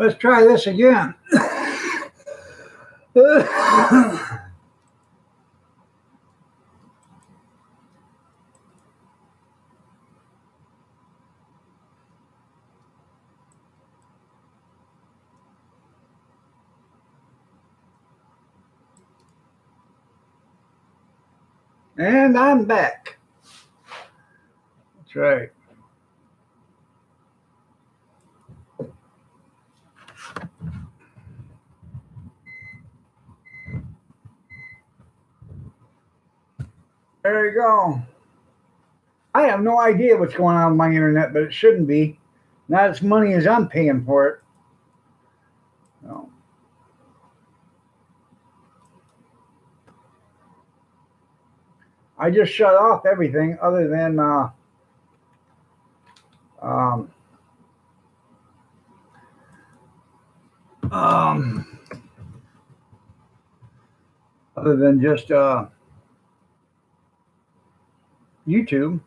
Let's try this again. And I'm back. That's right. There you go. I have no idea what's going on with my internet, but it shouldn't be. Not as money as I'm paying for it. No. I just shut off everything other than um, um, other than just YouTube.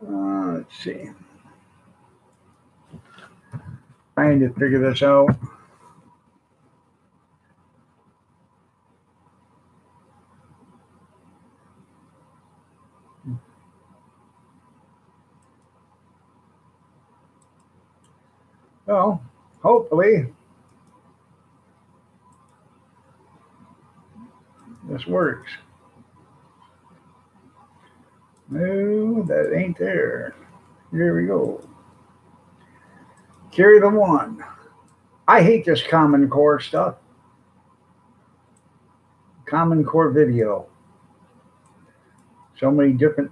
Let's see. Trying to figure this out. Well, hopefully this works. No, that ain't there. Here we go. Carry the one. I hate this Common Core stuff. Common Core video. So many different.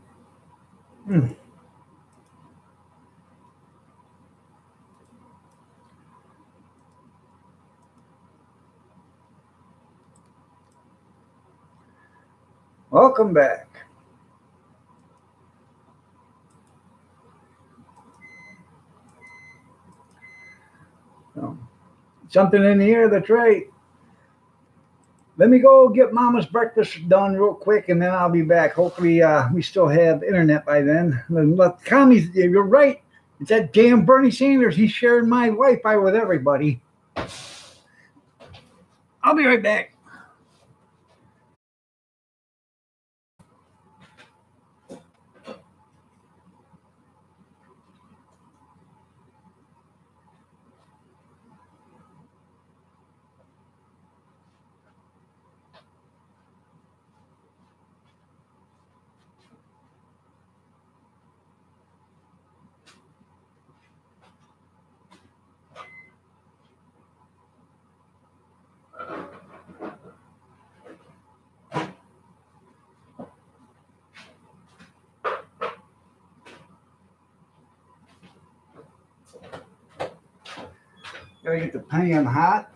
Welcome back. So, something in the air, that's right. Let me go get Mama's breakfast done real quick, and then I'll be back. Hopefully, we still have internet by then. Let commies, you're right. It's that damn Bernie Sanders. He's sharing my Wi-Fi with everybody. I'll be right back. Gotta get the pan hot.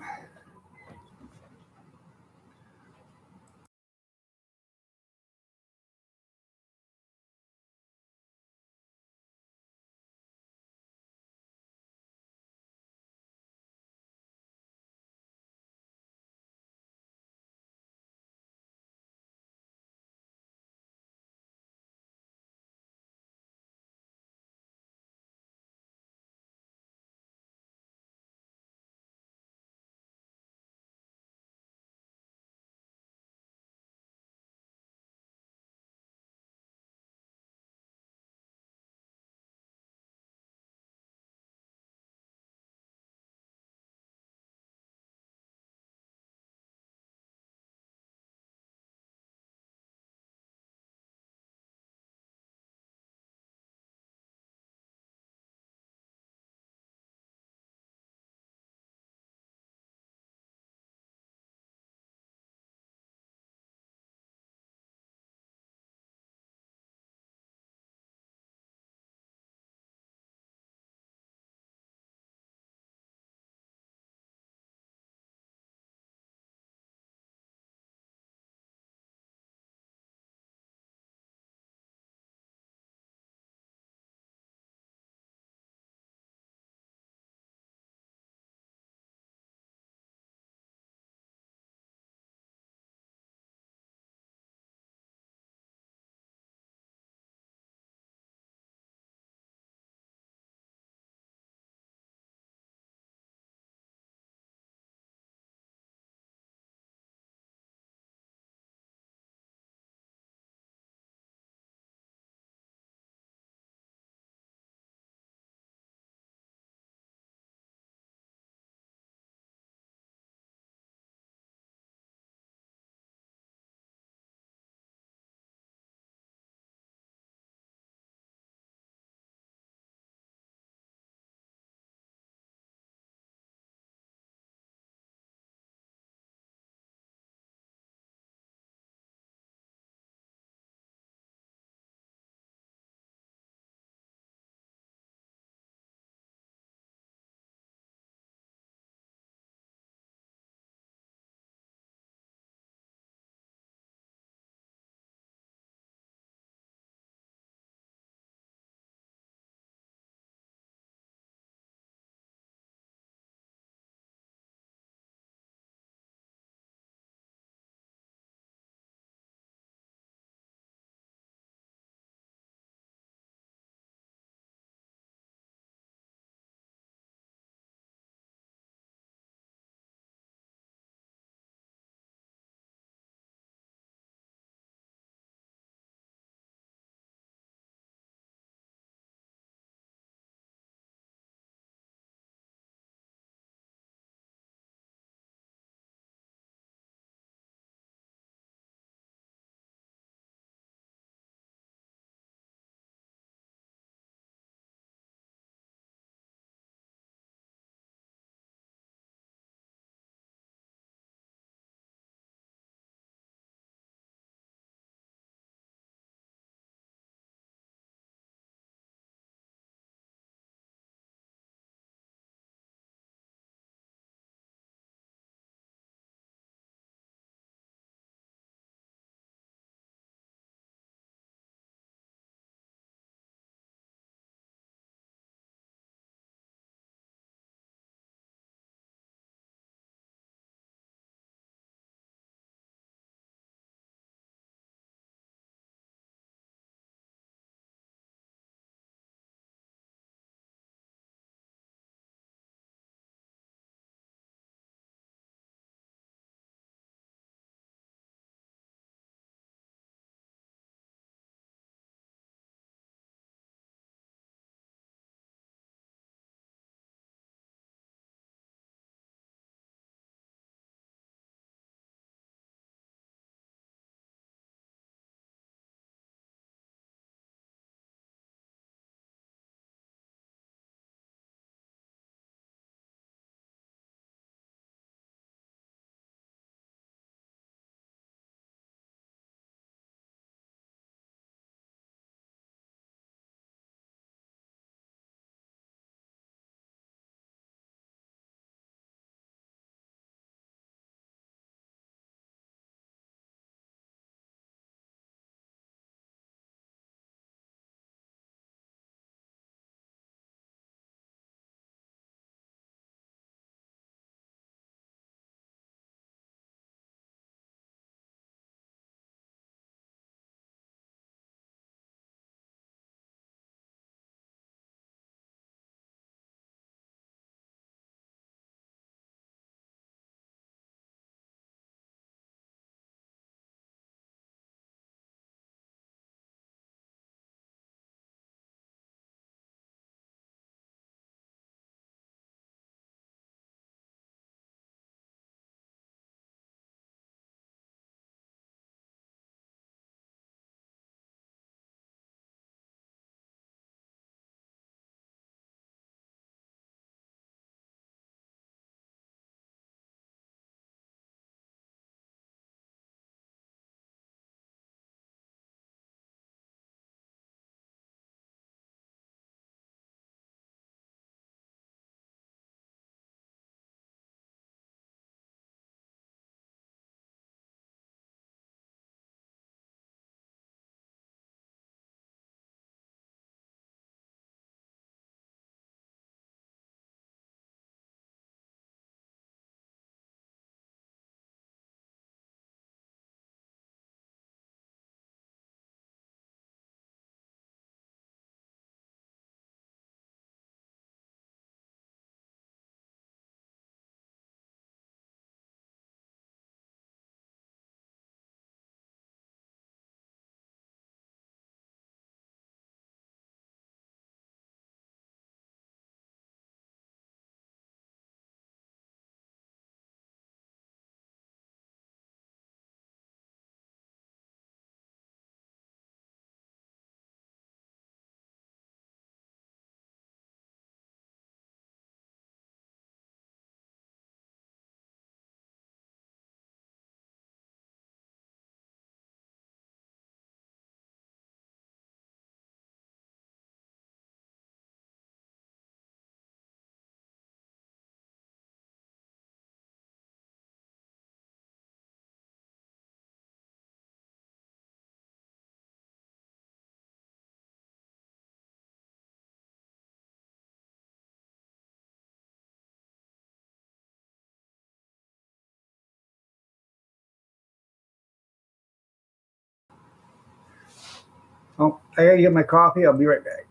Oh, I gotta get my coffee. I'll be right back.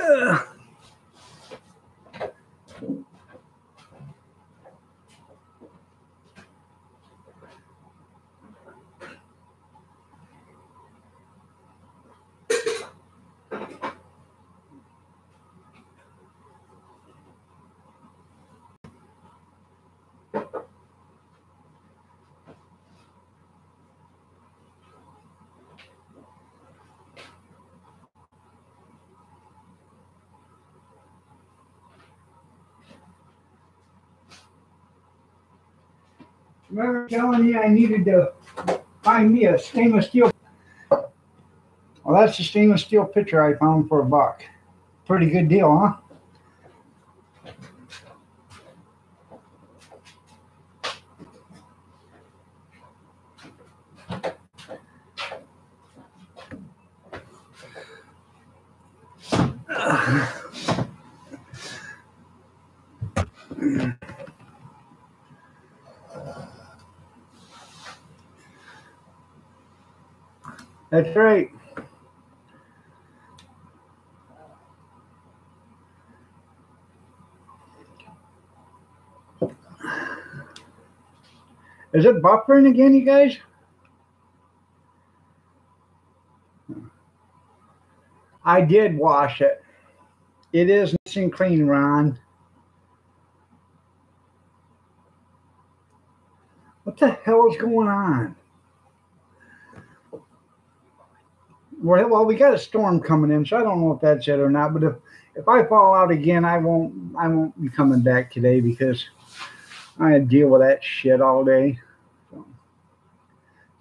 Ugh. Remember telling me I needed to find me a stainless steel. Well, that's the stainless steel pitcher I found for $1. Pretty good deal, huh? That's right. Is it buffering again, you guys? I did wash it. It is nice and clean, Ron. What the hell is going on? Well, we got a storm coming in, so I don't know if that's it or not. But if I fall out again, I won't be coming back today because I had to deal with that shit all day. So,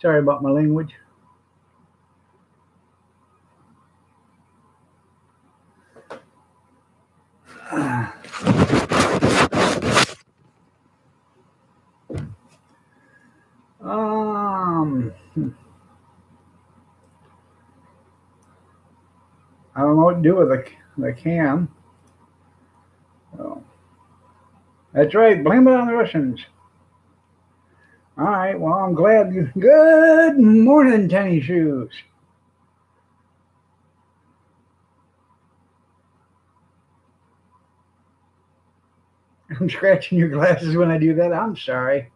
sorry about my language. Um, I don't know what to do with the cam. So, that's right. Blame it on the Russians. All right. Well, I'm glad you. Good morning, tennis shoes. I'm scratching your glasses when I do that. I'm sorry.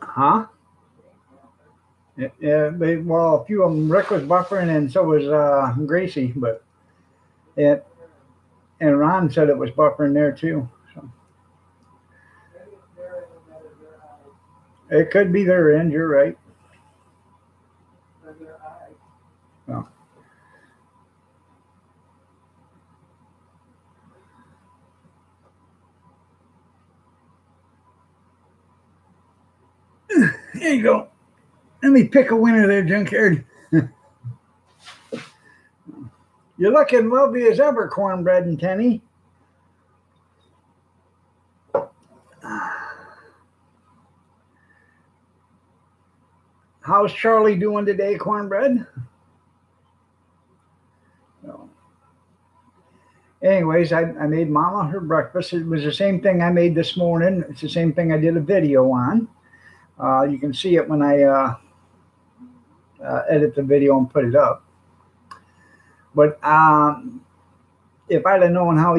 Huh? Yeah, well, a few of them, Rick was buffering, and so was Gracie, but it and Ron said it was buffering there too. So it could be their end. You're right. So. There you go. Let me pick a winner there, Junkyard. You're looking lovely as ever, Cornbread and Tenny. How's Charlie doing today, Cornbread? So, anyways, I made Mama her breakfast. It was the same thing I made this morning. It's the same thing I did a video on. You can see it when I edit the video and put it up. But if I'd have known how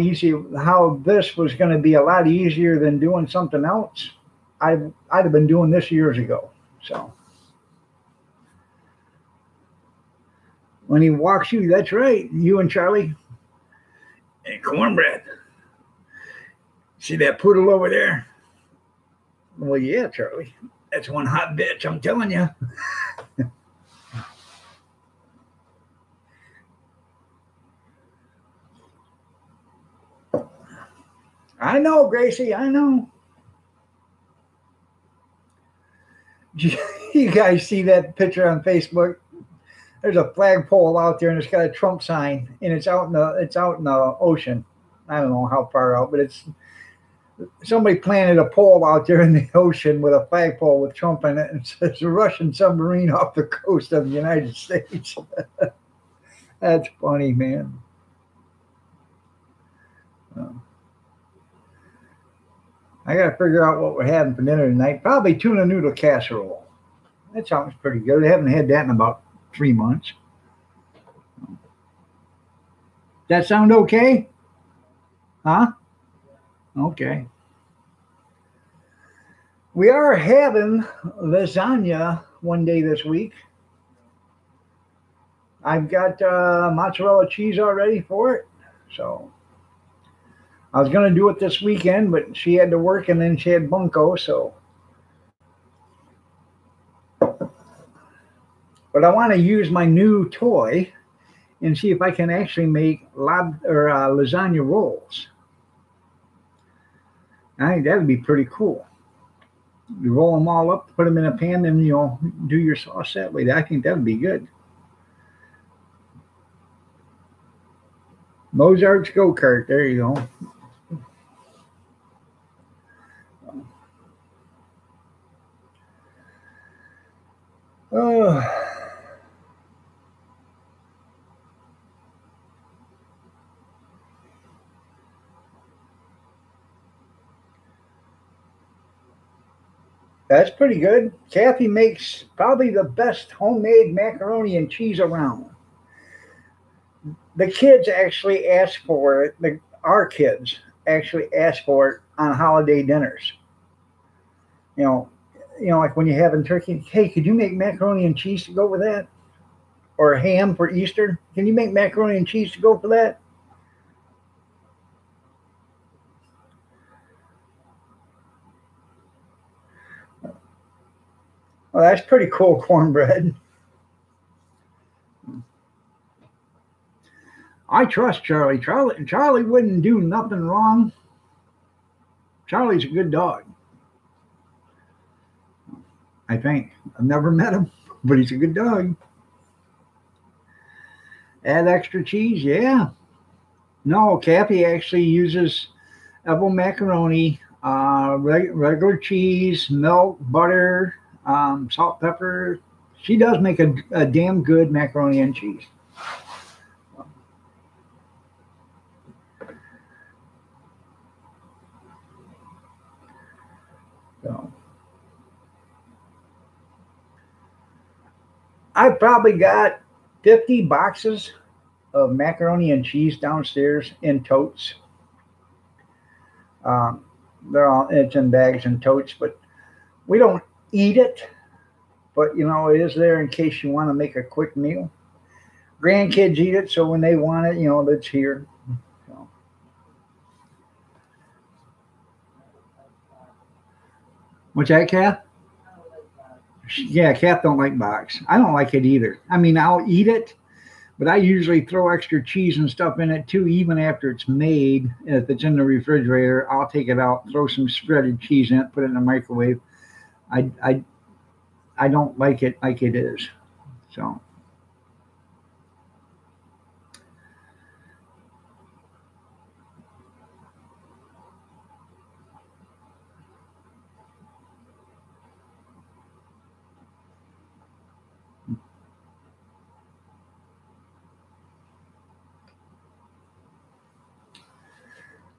this was going to be a lot easier than doing something else, I'd have been doing this years ago. So when he walks you, that's right, you and Charlie. Hey, Cornbread. See that poodle over there? Well, yeah, Charlie. That's one hot bitch, I'm telling you. I know, Gracie, I know. You guys see that picture on Facebook? There's a flagpole out there, and it's got a Trump sign, and it's out in the ocean. I don't know how far out, but it's somebody planted a pole out there in the ocean with a flagpole with Trump in it, and it says a Russian submarine off the coast of the United States. That's funny, man. I got to figure out what we're having for dinner tonight. Probably tuna noodle casserole. That sounds pretty good. I haven't had that in about 3 months. That sound okay? Huh? Okay. We are having lasagna one day this week. I've got mozzarella cheese already for it. So I was going to do it this weekend, but she had to work and then she had bunko. So, but I want to use my new toy and see if I can actually make lasagna rolls. I think that'd be pretty cool. You roll them all up, put them in a pan, and do your sauce that way. I think that'd be good. Mozart's go-kart. There you go. Oh. That's pretty good. Kathy makes probably the best homemade macaroni and cheese around. The kids actually ask for it. Our kids actually ask for it on holiday dinners. You know, like when you're having turkey. Hey, could you make macaroni and cheese to go with that? Or ham for Easter? Can you make macaroni and cheese to go for that? Well, that's pretty cool cornbread. I trust Charlie. Charlie wouldn't do nothing wrong. Charlie's a good dog. I think. I've never met him, but he's a good dog. Add extra cheese, yeah. No, Kathy actually uses apple macaroni, regular cheese, milk, butter, salt, pepper. She does make a damn good macaroni and cheese. So I've probably got 50 boxes of macaroni and cheese downstairs in totes. Um, it's in bags and totes, but we don't eat it. But it is there in case you want to make a quick meal. Grandkids eat it, so when they want it, it's here. So. What's that, Kath? Yeah, Kath don't like box. I don't like it either. I mean, I'll eat it, but I usually throw extra cheese and stuff in it too, even after it's made. If it's in the refrigerator, I'll take it out, throw some shredded cheese in it, put it in the microwave. I don't like it like it is. So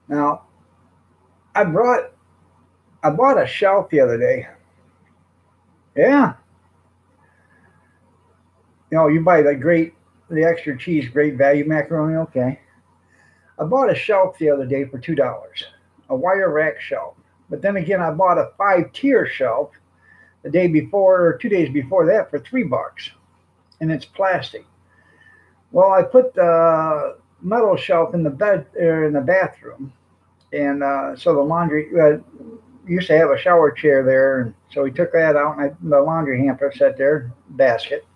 now I brought I bought a shelf the other day. Yeah, you buy the extra cheese, great value macaroni. Okay, I bought a shelf the other day for $2, a wire rack shelf. But then again, I bought a 5-tier shelf the day before or 2 days before that for $3, and it's plastic. Well, I put the metal shelf in the bed or in the bathroom, and so the laundry used to have a shower chair there, and so we took that out, and the laundry hamper sat there, basket.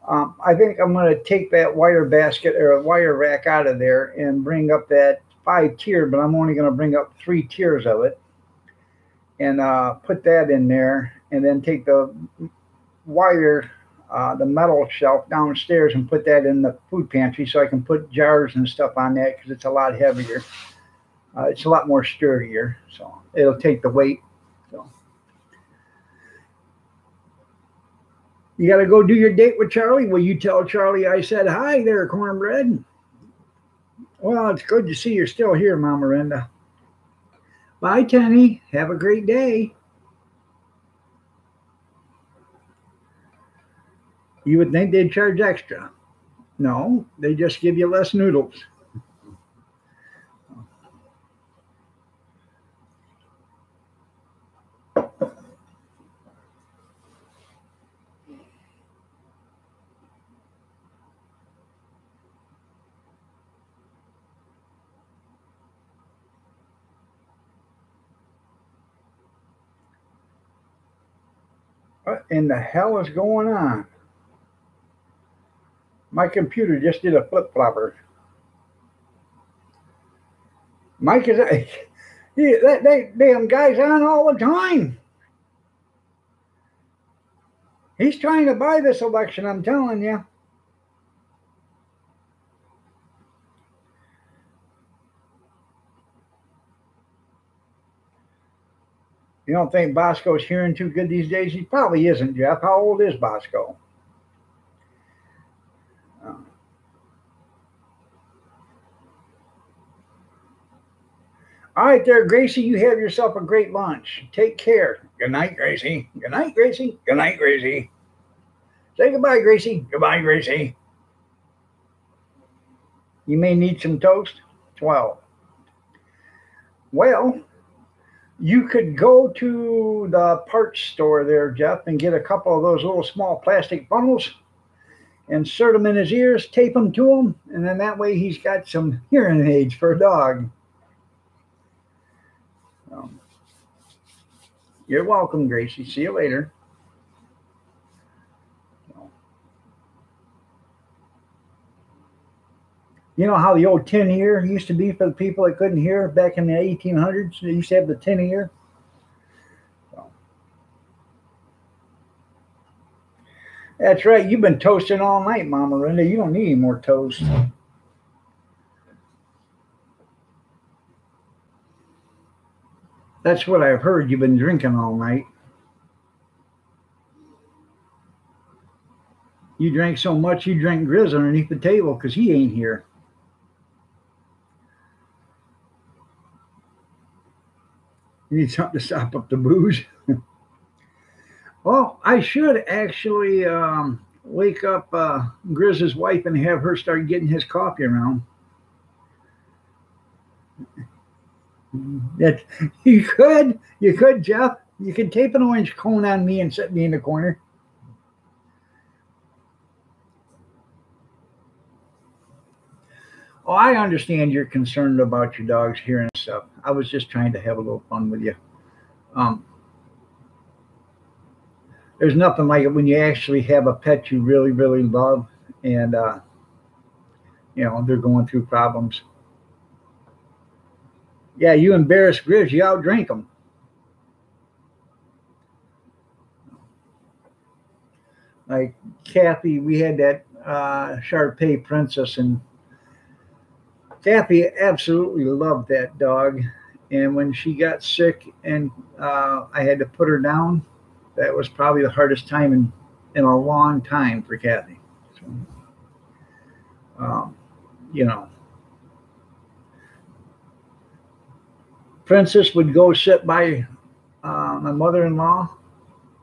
I think I'm going to take that wire basket or a wire rack out of there and bring up that 5-tier, but I'm only going to bring up 3 tiers of it and put that in there, and then take the wire, the metal shelf downstairs and put that in the food pantry so I can put jars and stuff on that because it's a lot heavier. It's a lot more sturdier, so it'll take the weight. So you got to go do your date with Charlie. Will you tell Charlie I said hi there, cornbread? Well, it's good to see you're still here, Mama Miranda. Bye, Tenny. Have a great day. You would think they'd charge extra. No, they just give you less noodles. What in the hell is going on? My computer just did a flip flopper. Mike is that damn guy's on all the time. He's trying to buy this election, I'm telling you. You don't think Bosco's hearing too good these days? He probably isn't, Jeff. How old is Bosco? All right, there, Gracie. You have yourself a great lunch. Take care. Good night, Gracie. Good night, Gracie. Good night, Gracie. Say goodbye, Gracie. Goodbye, Gracie. You may need some toast. 12. Well, you could go to the parts store there, Jeff, and get a couple of those little small plastic funnels, insert them in his ears, tape them to him, and then that way he's got some hearing aids for a dog. You're welcome, Gracie. See you later. You know how the old tin ear used to be for the people that couldn't hear back in the 1800s? They used to have the tin ear. That's right. You've been toasting all night, Mama Linda. You don't need any more toast. That's what I've heard. You've been drinking all night. You drank so much you drank Grizz underneath the table because he ain't here. You need something to stop up the booze. Well, I should actually wake up Grizz's wife and have her start getting his coffee around. That you could, Jeff. You could tape an orange cone on me and set me in the corner. Oh, I understand you're concerned about your dog's hearing stuff. I was just trying to have a little fun with you. Um, there's nothing like it when you actually have a pet you really, really love, and they're going through problems. Yeah, you embarrass Grizz, you outdrink them. Like Kathy, we had that Shar-Pei Princess, and Kathy absolutely loved that dog. And when she got sick and I had to put her down, that was probably the hardest time in a long time for Kathy. So, um, you know, Princess would go sit by my mother-in-law.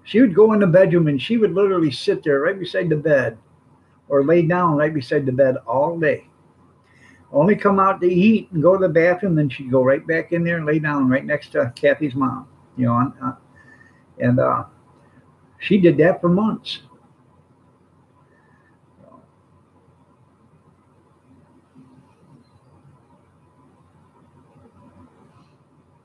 She would go in the bedroom and she would literally sit there right beside the bed or lay down right beside the bed all day. Only come out to eat and go to the bathroom, then she'd go right back in there and lay down right next to Kathy's mom. And she did that for months.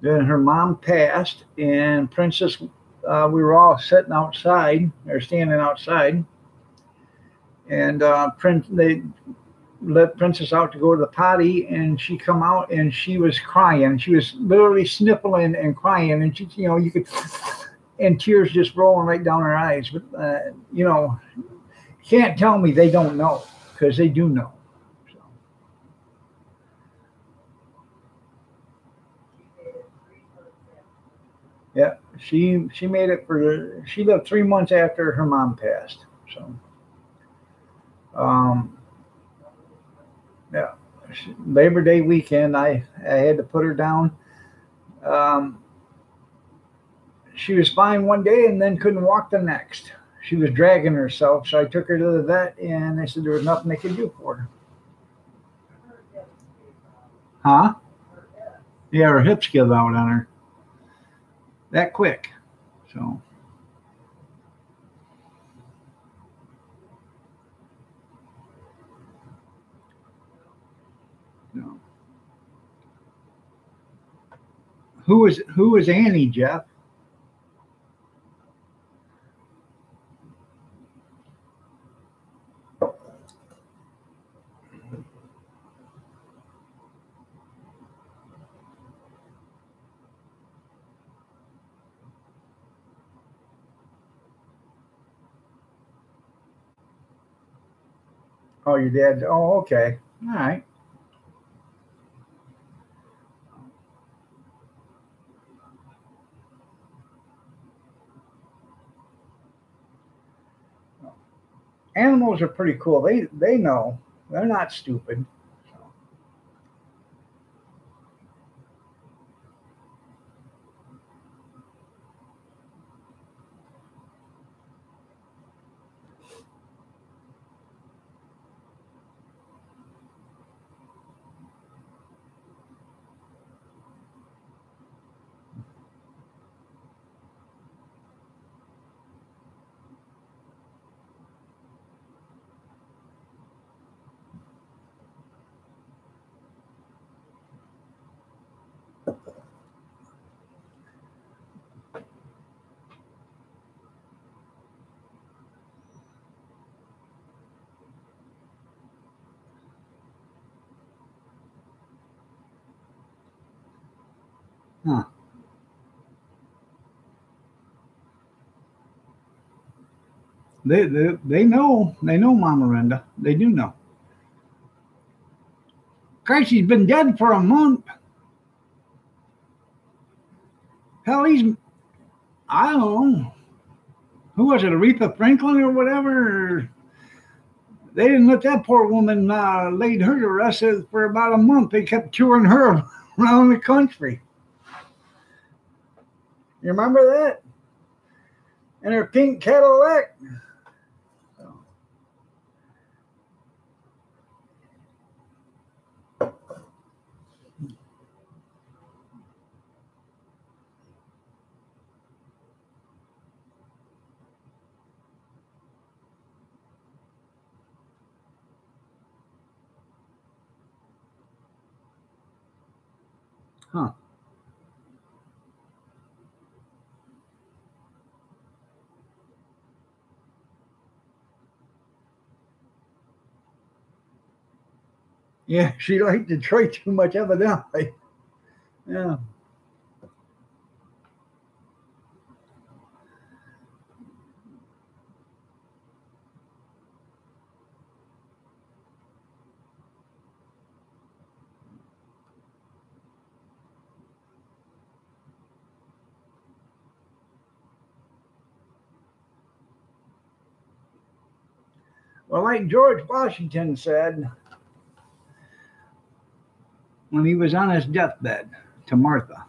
Then her mom passed, and Princess, we were all sitting outside or standing outside, and they let Princess out to go to the potty, and she come out and she was crying. She was literally sniffling and crying, and she, you could, and tears just rolling right down her eyes. But can't tell me they don't know, because they do know. So. Yeah, she made it she lived 3 months after her mom passed. So. Yeah, Labor Day weekend, I had to put her down. Um, she was fine one day and then couldn't walk the next. She was dragging herself, so I took her to the vet, and they said there was nothing they could do for her. Huh? Yeah, her hips give out on her that quick. So. No. Who is Annie, Jeff? Oh, your dad. Oh, okay. All right. Animals are pretty cool. They know. They're not stupid. Huh. They know. They know Mama Renda. They do know. Christ, he's been dead for a month. Hell, I don't know. Who was it, Aretha Franklin or whatever? They didn't let that poor woman laid her to rest for about a month. They kept touring her around the country. You remember that? And her pink Cadillac. Huh. Yeah, she liked Detroit too much, evidently. Yeah. Well, like George Washington said when he was on his deathbed to Martha,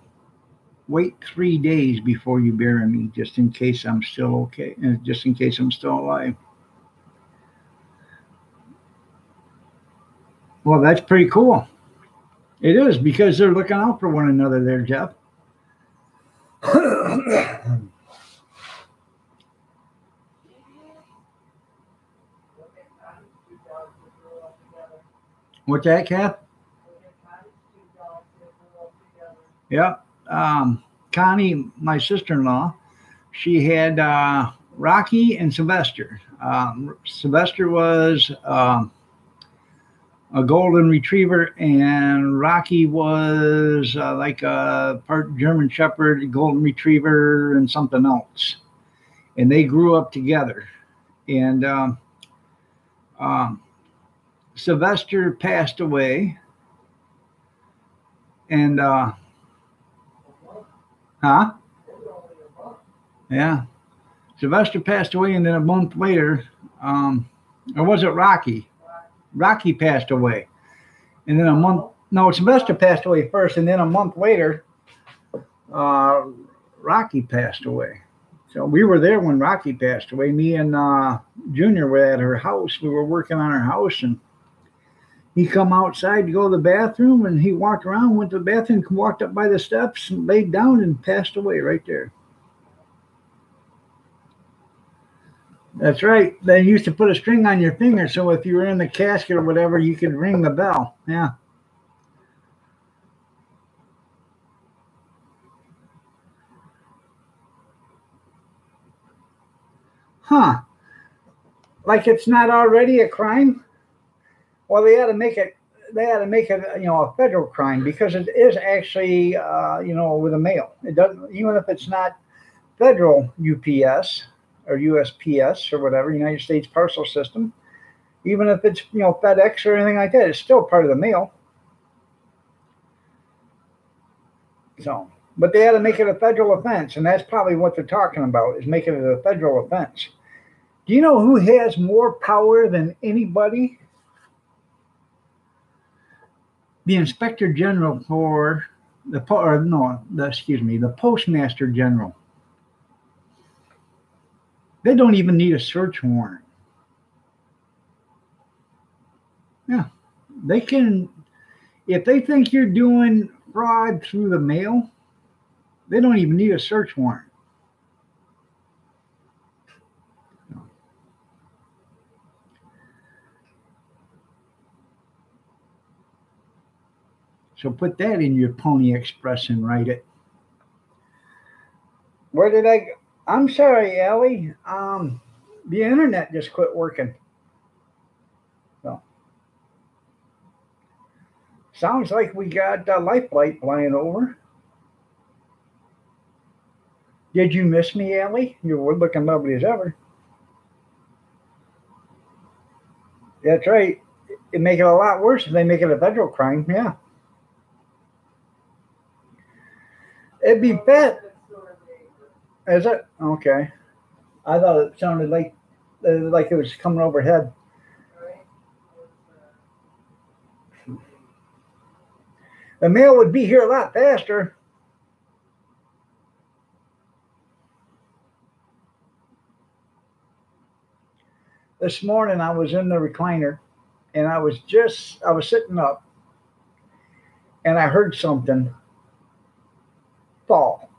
wait 3 days before you bury me, just in case I'm still okay, just in case I'm still alive. Well, that's pretty cool. It is, because they're looking out for one another there, Jeff. What's that, Kath? Yeah. Connie, my sister-in-law, she had Rocky and Sylvester. Sylvester was a golden retriever, and Rocky was like a part German Shepherd, golden retriever, and something else. And they grew up together. And Sylvester passed away, and huh? Yeah, Sylvester passed away, and then a month later, or was it Rocky? Rocky passed away, and then a month. No, Sylvester passed away first, and then a month later, Rocky passed away. So we were there when Rocky passed away. Me and Junior were at her house. We were working on her house, and he come outside to go to the bathroom, and he walked around, went to the bathroom, walked up by the steps, and laid down and passed away right there. That's right. They used to put a string on your finger, so if you were in the casket or whatever, you could ring the bell. Yeah. Huh. Like it's not already a crime? Well, they had to make it. They had to make it, a federal crime because it is actually, with a mail. It doesn't, even if it's not federal UPS or USPS or whatever, United States Parcel System. Even if it's, FedEx or anything like that, it's still part of the mail. So, but they had to make it a federal offense, and that's probably what they're talking about, is making it a federal offense. Do you know who has more power than anybody? The Inspector General for the Postmaster General. They don't even need a search warrant. Yeah, they can. If they think you're doing fraud through the mail, they don't even need a search warrant. So put that in your Pony Express and write it. Where did I go? I'm sorry, Allie. The internet just quit working. So sounds like we got a life light flying over. Did you miss me, Allie? You were looking lovely as ever. That's right. It make it a lot worse if they make it a federal crime. Yeah. It'd be bad. Is it? Okay. I thought it sounded like it was coming overhead. The mail would be here a lot faster. This morning I was in the recliner, and I was sitting up, and I heard something fall.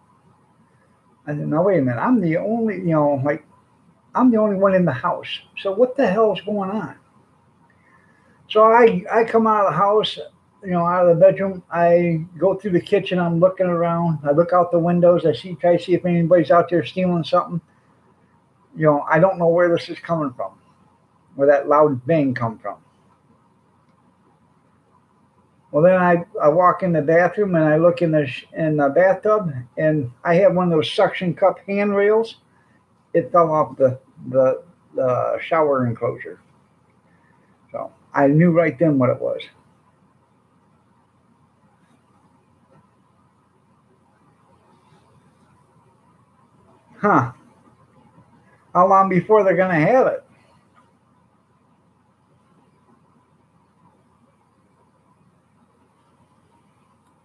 I said, "No, wait a minute. I'm the only, I'm the only one in the house. So what the hell's going on?" So I come out of the house, out of the bedroom. I go through the kitchen. I'm looking around. I look out the windows. Try to see if anybody's out there stealing something. I don't know where this is coming from, where that loud bang come from. Well, then I walk in the bathroom and I look in the bathtub, and I have one of those suction cup handrails. It fell off the shower enclosure. So I knew right then what it was. Huh. How long before they're going to have it?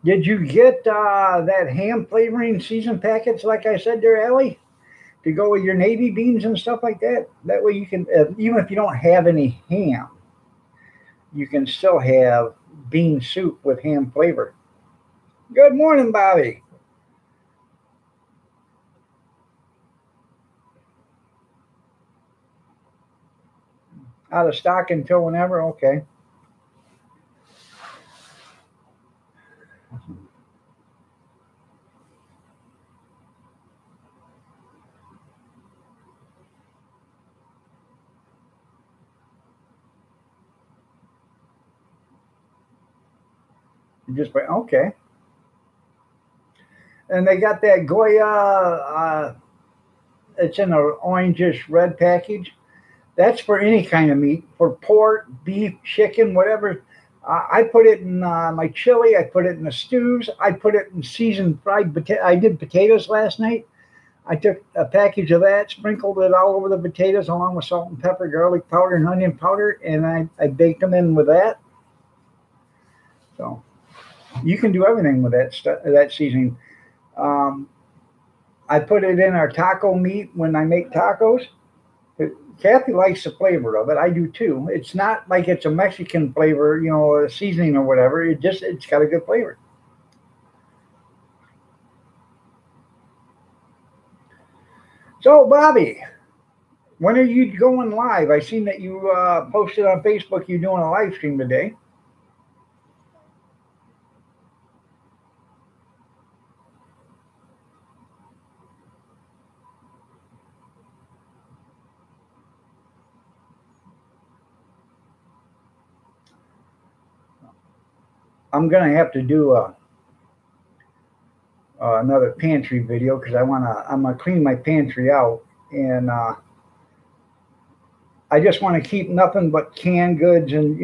Did you get that ham flavoring season packets, like I said there, Ellie, to go with your navy beans and stuff like that? That way you can, even if you don't have any ham, you can still have bean soup with ham flavor. Good morning, Bobby. Out of stock until whenever? Okay. Just okay. And they got that Goya. It's in an orangish red package. That's for any kind of meat, for pork, beef, chicken, whatever. I put it in my chili. I put it in the stews. I put it in seasoned fried potato. I did potatoes last night. I took a package of that, sprinkled it all over the potatoes along with salt and pepper, garlic powder, and onion powder, and I baked them in with that. So you can do everything with that seasoning. Um, I put it in our taco meat when I make tacos. Kathy likes the flavor of it. I do too. It's not like it's a Mexican flavor, a seasoning or whatever. It's got a good flavor. So, Bobby, when are you going live? I seen that you posted on Facebook you doing a live stream today. I'm gonna have to do another pantry video because I'm gonna clean my pantry out, and I just want to keep nothing but canned goods and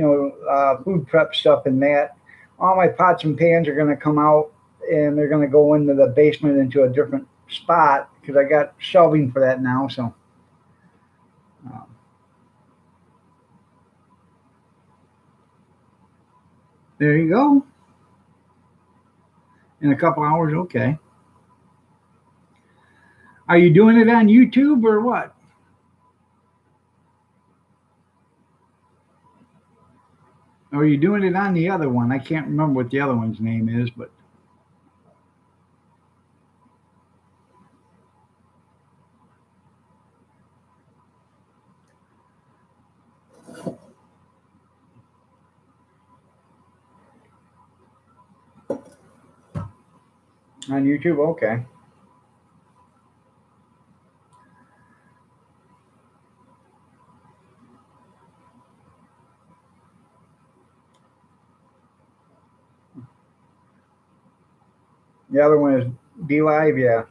food prep stuff in that. All my pots and pans are gonna come out, and they're gonna go into the basement into a different spot because I got shelving for that now. So uh, there you go. In a couple hours, okay. Are you doing it on YouTube or what? Or are you doing it on the other one? I can't remember what the other one's name is, but on YouTube, okay. The other one is Be Live, yeah.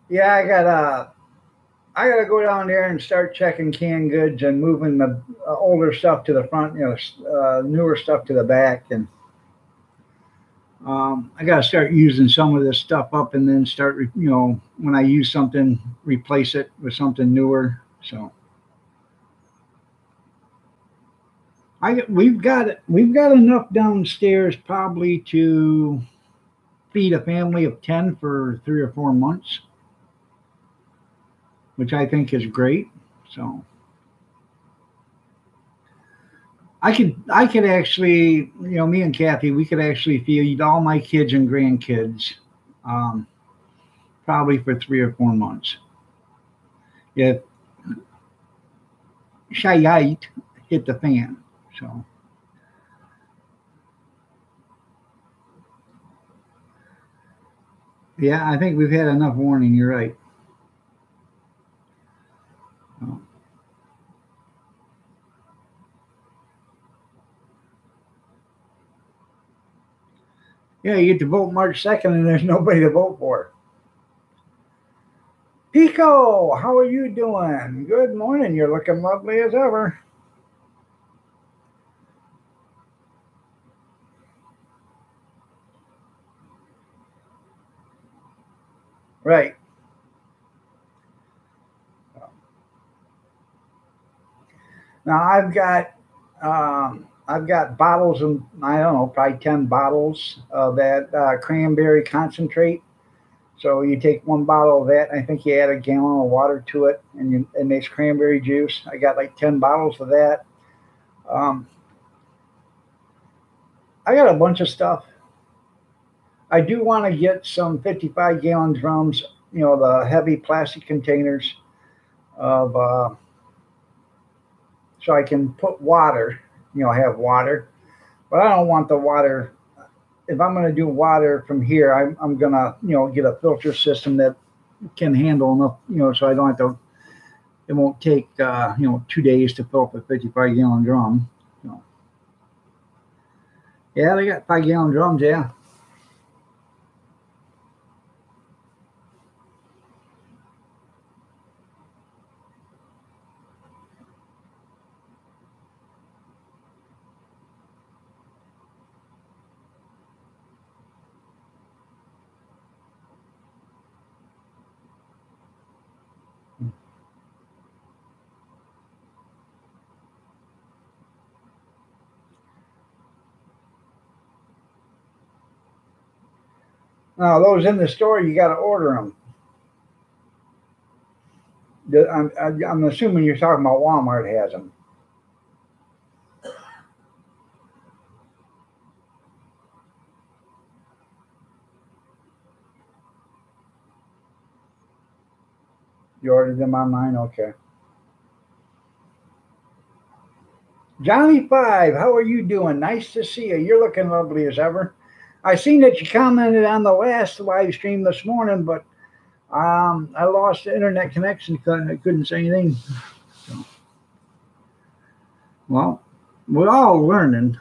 Yeah, I gotta go down there and start checking canned goods and moving the older stuff to the front, newer stuff to the back, and I gotta start using some of this stuff up, and then start, when I use something, replace it with something newer. So we've got enough downstairs probably to feed a family of 10 for 3 or 4 months, which I think is great. So I could actually, me and Kathy, we could actually feed all my kids and grandkids, um, probably for 3 or 4 months. If Shayite hit the fan. So yeah, I think we've had enough warning. You're right. So, yeah, you get to vote March 2nd, and there's nobody to vote for. Pico, how are you doing? Good morning. You're looking lovely as ever. Right. Now I've got bottles of, I don't know, probably 10 bottles of that cranberry concentrate. So you take one bottle of that. I think you add a gallon of water to it, and it makes cranberry juice. I got like 10 bottles of that. Um, I got a bunch of stuff. I do want to get some 55-gallon drums. The heavy plastic containers of so I can put water. Have water, but I don't want the water. If I'm going to do water from here, I'm going to get a filter system that can handle enough, so I don't have to. It won't take 2 days to fill up a 55-gallon drum. So, yeah, they got 5-gallon drums. Yeah. Now, those in the store, you got to order them. I'm assuming you're talking about Walmart has them. You ordered them online? Okay. Johnny Five, how are you doing? Nice to see you. You're looking lovely as ever. I seen that you commented on the last live stream this morning, but I lost the internet connection. I couldn't say anything. So, well, we're all learning,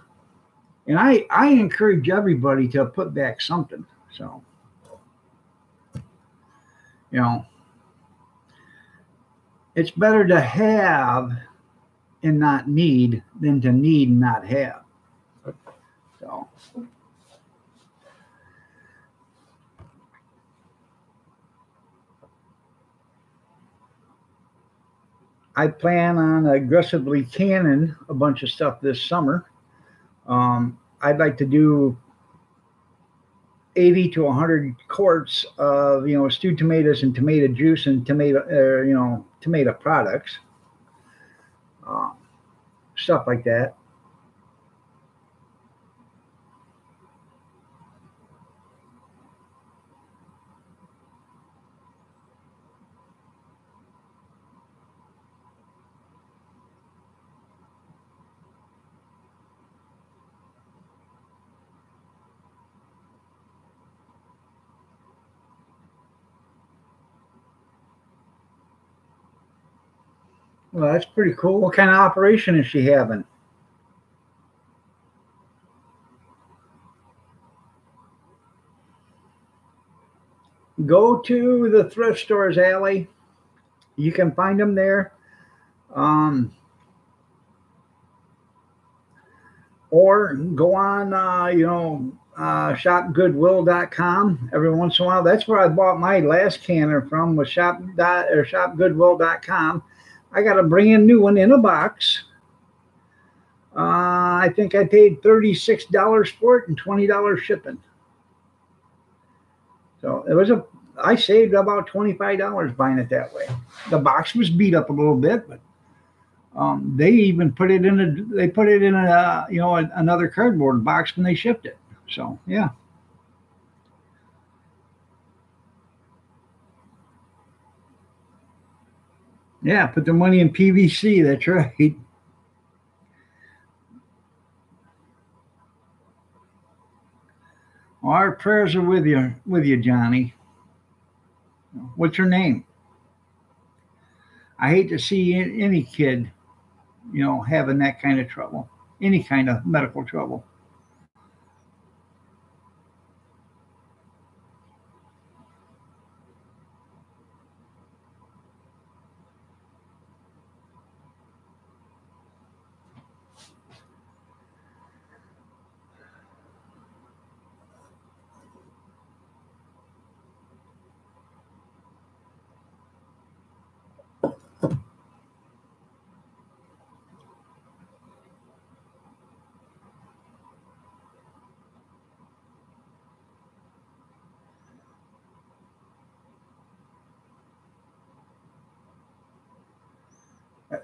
and I encourage everybody to put back something. So, you know, it's better to have and not need than to need and not have. So, I plan on aggressively canning a bunch of stuff this summer. I'd like to do 80 to 100 quarts of stewed tomatoes and tomato juice and tomato products, uh, stuff like that. Well, that's pretty cool. What kind of operation is she having? Go to the thrift stores, Alley. You can find them there. Um, or go on, shopgoodwill.com every once in a while. That's where I bought my last canner from, was shopgoodwill.com. I got a brand new one in a box. I think I paid $36 for it and $20 shipping. So I saved about $25 buying it that way. The box was beat up a little bit, but they even put it in another cardboard box when they shipped it. So yeah, yeah, put the money in PVC. That's right. Well, our prayers are with you, Johnny. What's your name? I hate to see any kid, having that kind of trouble, any kind of medical trouble.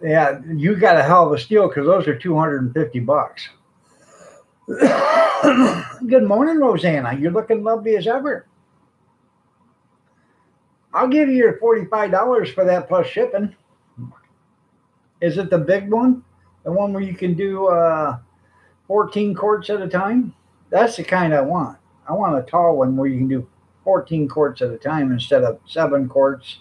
Yeah, you got a hell of a steal because those are $250. Good morning, Rosanna. You're looking lovely as ever. I'll give you your $45 for that plus shipping. Is it the big one? The one where you can do 14 quarts at a time? That's the kind I want. I want a tall one where you can do 14 quarts at a time instead of 7 quarts.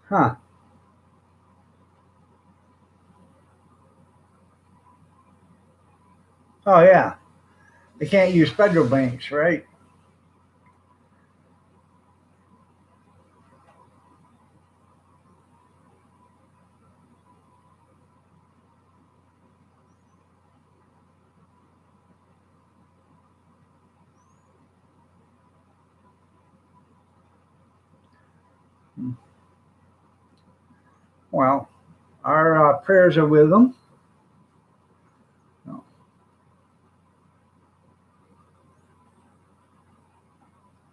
Huh. Oh yeah, they can't use federal banks, right? Well, our prayers are with them.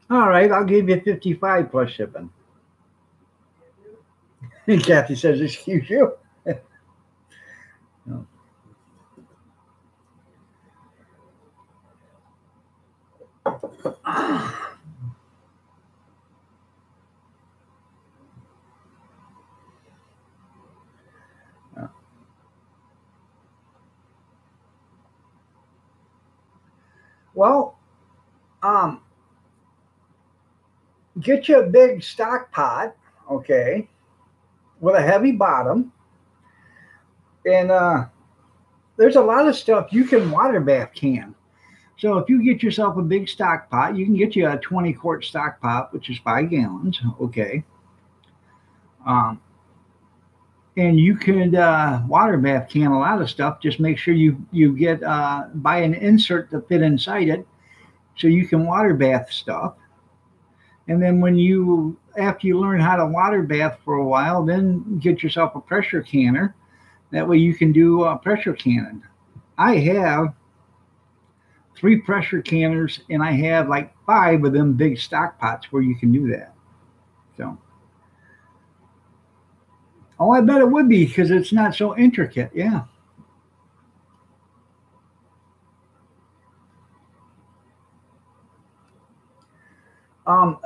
All right, I'll give you 55 plus shipping. Kathy says, "Excuse you." No. Well, um, get you a big stock pot, okay, with a heavy bottom, and there's a lot of stuff you can water bath can. So if you get yourself a big stock pot, you can get you a 20-quart stock pot, which is 5 gallons, okay. Um, and you could water bath can a lot of stuff. Just make sure you get buy an insert to fit inside it, so you can water bath stuff. And then when you after you learn how to water bath for a while, then get yourself a pressure canner. That way you can do pressure canning. I have 3 pressure canners, and I have like 5 of them big stock pots where you can do that. So, oh, I bet it would be because it's not so intricate. Yeah.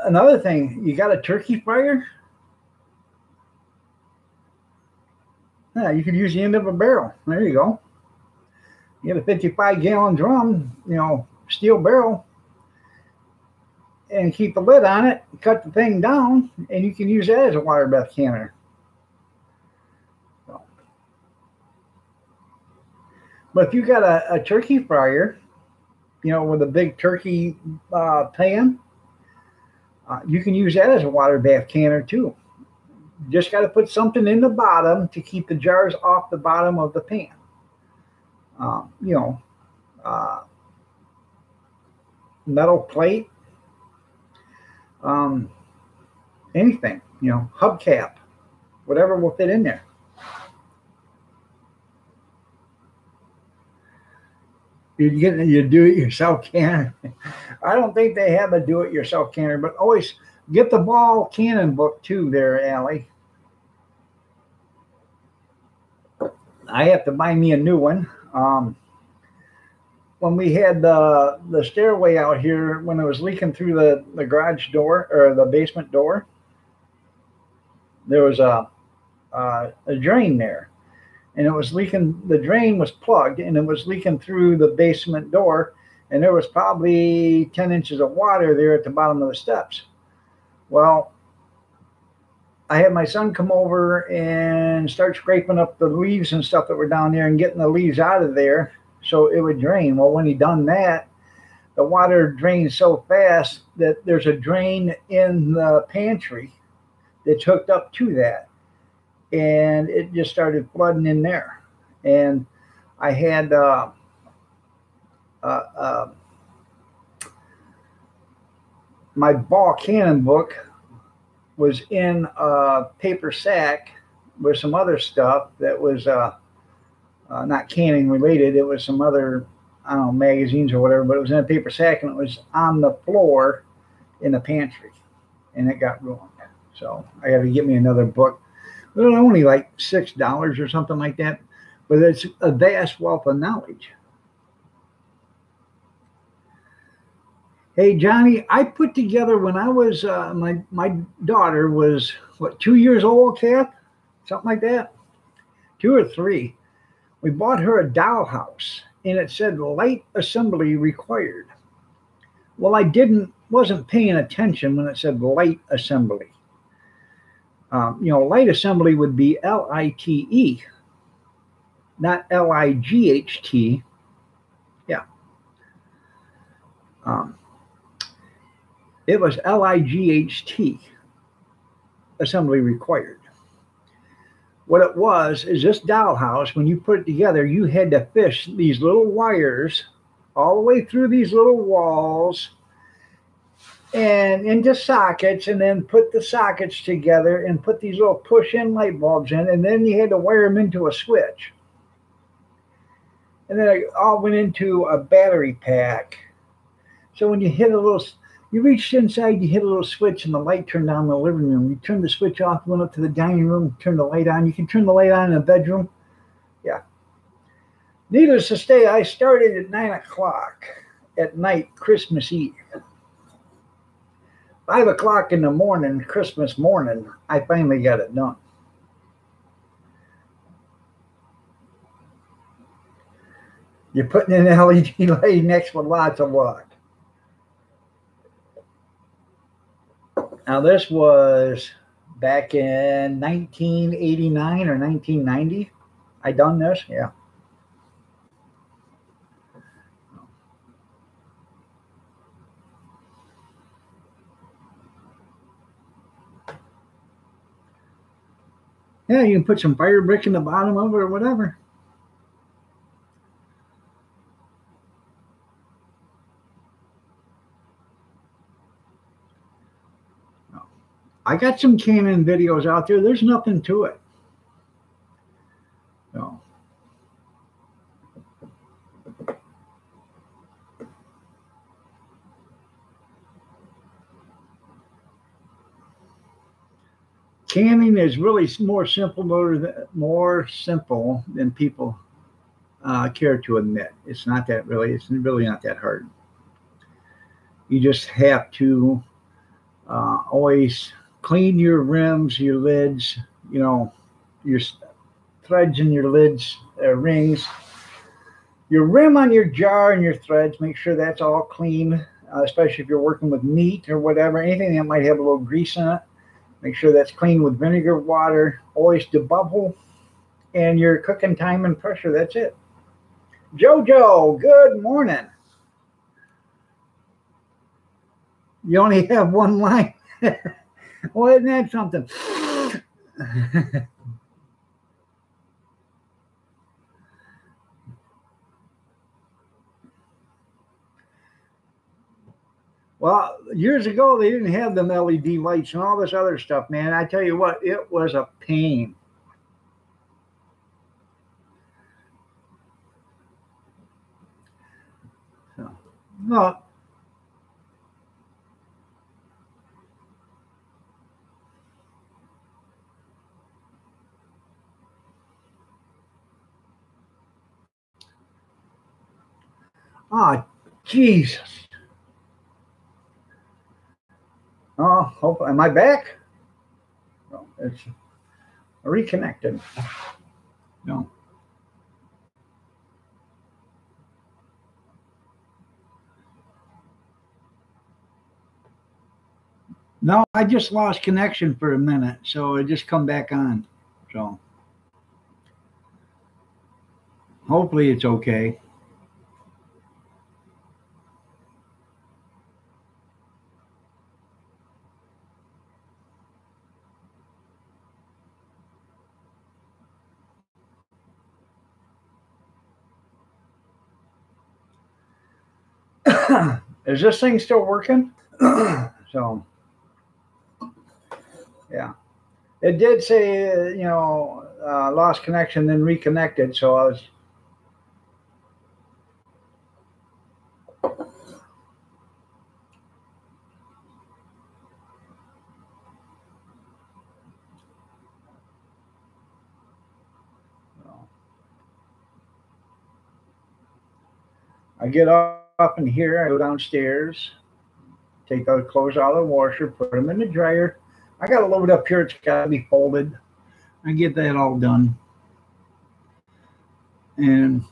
Another thing, you got a turkey fryer? Yeah, you could use the end of a barrel. There you go. You get a 55-gallon drum, steel barrel, and keep the lid on it, cut the thing down, and you can use that as a water bath canner. So, but if you got a turkey fryer, with a big turkey pan, you can use that as a water bath canner too. You just got to put something in the bottom to keep the jars off the bottom of the pan. Um, you know, uh, Metal plate, um, anything, hubcap, whatever will fit in there. You get your do-it-yourself canner. I don't think they have a do-it-yourself canner, but always get the Ball Cannon book too. There, Allie. I have to buy me a new one. When we had the stairway out here, when it was leaking through the garage door or the basement door, there was a drain there, and it was leaking. The drain was plugged, and it was leaking through the basement door, and there was probably 10 inches of water there at the bottom of the steps. Well, I had my son come over and start scraping up the leaves and stuff that were down there and getting the leaves out of there so it would drain. Well, when he done that, the water drained so fast that there's a drain in the pantry that's hooked up to that, and it just started flooding in there. And I had uh, uh, my Ball Cannon book was in a paper sack with some other stuff that was not canning related. It was some other, I don't know, magazines or whatever, but it was in a paper sack, and it was on the floor in the pantry, and it got ruined. So I got to get me another book. It was only like $6 or something like that, but it's a vast wealth of knowledge. Hey Johnny, I put together when I was my daughter was what 2 years old, Kath, something like that, 2 or 3. We bought her a dollhouse, and it said light assembly required. Well, I wasn't paying attention when it said light assembly. Light assembly would be LITE, not LIGHT. Yeah. Um, it was LIGHT, assembly required. What it was is this dollhouse, when you put it together, you had to fish these little wires all the way through these little walls and into sockets, and then put the sockets together and put these little push-in light bulbs in, and then you had to wire them into a switch. And then it all went into a battery pack. So when you hit a little, you reached inside, you hit a little switch, and the light turned on in the living room. You turned the switch off, went up to the dining room, turned the light on. You can turn the light on in the bedroom. Yeah. Needless to say, I started at 9 o'clock at night, Christmas Eve. 5 o'clock in the morning, Christmas morning, I finally got it done. You're putting in an LED light next with lots of luck. Now, this was back in 1989 or 1990. I done this, yeah. Yeah, you can put some fire brick in the bottom of it or whatever. I got some Canon videos out there. There's nothing to it. No. Canning is really more simple than people care to admit. It's not that really. It's really not that hard. You just have to always clean your rims, your lids, you know, your threads and your lids, rings, your rim on your jar and your threads. Make sure that's all clean, especially if you're working with meat or whatever, anything that might have a little grease in it. Make sure that's clean with vinegar, water, always debubble, and your cooking time and pressure. That's it. Jojo, good morning. You only have one line. Well, isn't that something? Well, years ago, they didn't have them LED lights and all this other stuff, man. I tell you what, it was a pain. So, no. Oh, Jesus. Oh, am I back? No, it's reconnected. No. No, I just lost connection for a minute, so it just come back on. So hopefully it's okay. Is this thing still working? So, yeah. It did say, lost connection, then reconnected. So I was. I get up in here, I go downstairs, take the clothes out of the washer, put them in the dryer. I got a load up here, it's got to be folded. I get that all done. And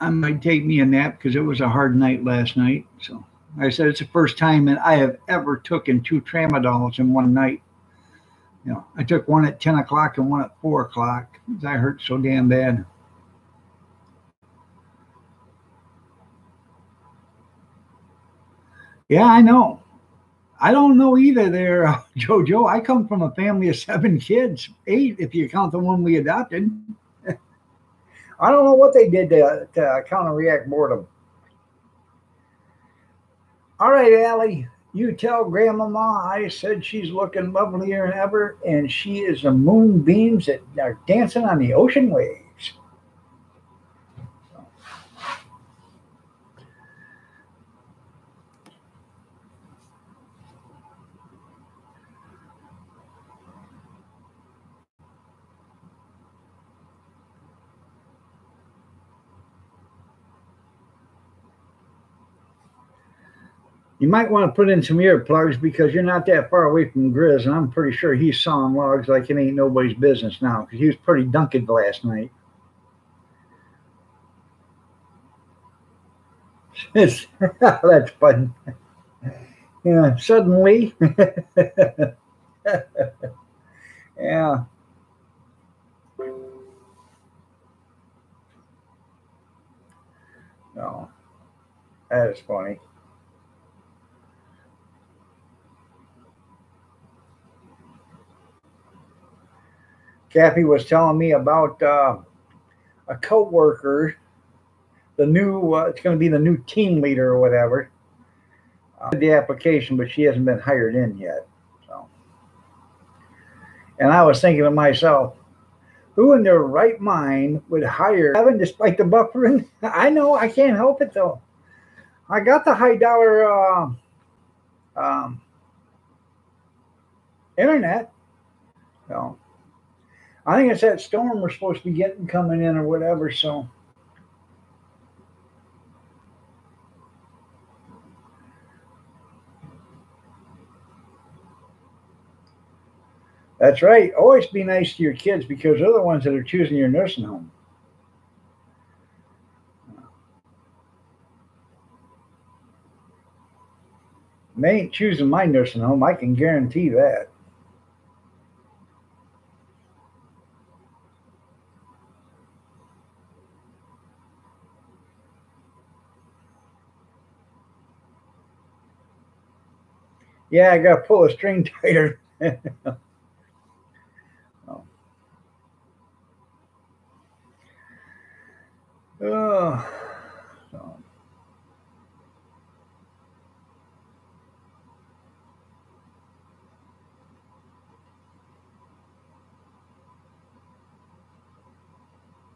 I might take me a nap because it was a hard night last night. So like I said, it's the first time that I have ever taken 2 tramadols in one night. I took one at 10 o'clock and one at 4 o'clock because I hurt so damn bad. Yeah, I know. I don't know either there, Jojo. I come from a family of 7 kids, 8 if you count the one we adopted. I don't know what they did to counteract boredom. All right, Allie, you tell Grandmama I said she's looking lovelier than ever, and she is the moonbeams that are dancing on the ocean waves. You might want to put in some earplugs because you're not that far away from Grizz, and I'm pretty sure he's sawing logs like it ain't nobody's business now because he was pretty dunked last night. That's fun. Yeah, suddenly. Yeah, no, that is funny. Kathy was telling me about a coworker, the new, it's going to be the new team leader or whatever. Did the application, but she hasn't been hired in yet. So, and I was thinking to myself, who in their right mind would hire Evan despite the buffering? I know I can't help it though. I got the high dollar um, internet. So I think it's that storm we're supposed to be getting coming in or whatever. So that's right. Always be nice to your kids because they're the ones that are choosing your nursing home. They ain't choosing my nursing home. I can guarantee that. Yeah, I got to pull a string tighter. Oh, so.